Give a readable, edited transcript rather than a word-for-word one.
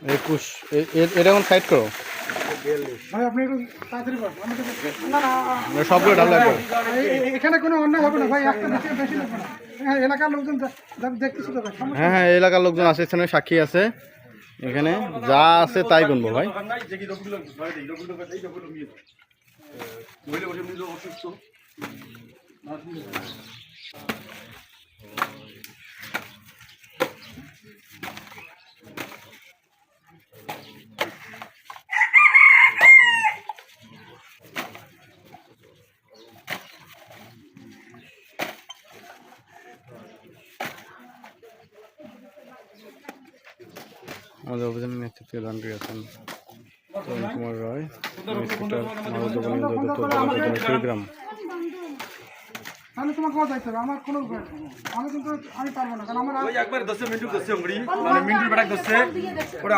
21 এটা এখন সাইড করো ভাই আপনি একটু তাড়াতাড়ি করুন না সবগুলো ঢাল লাগবে এখানে কোনো অন্যায় হবে না ভাই একটা বেশি লাগবে না হ্যাঁ এলাকার লোকজন দেখতেছি তো ভাই হ্যাঁ হ্যাঁ এলাকার লোকজন আছে এখানে সাক্ষী আছে এখানে যা আছে তাই গুনবো ভাই আমাদের অভিযানের নেতৃত্বে দান করেছেন তরুণ কুমার রায় ইন্সপেক্টর কুড়িগ্রাম। তাহলে তোমাকে যাইতে হবে আমার কোনো আমি কিন্তু আমি পারবো না কারণ আমার একবার 10 মিনিট 10 মিনিট মানে মিনিট বেড়া 10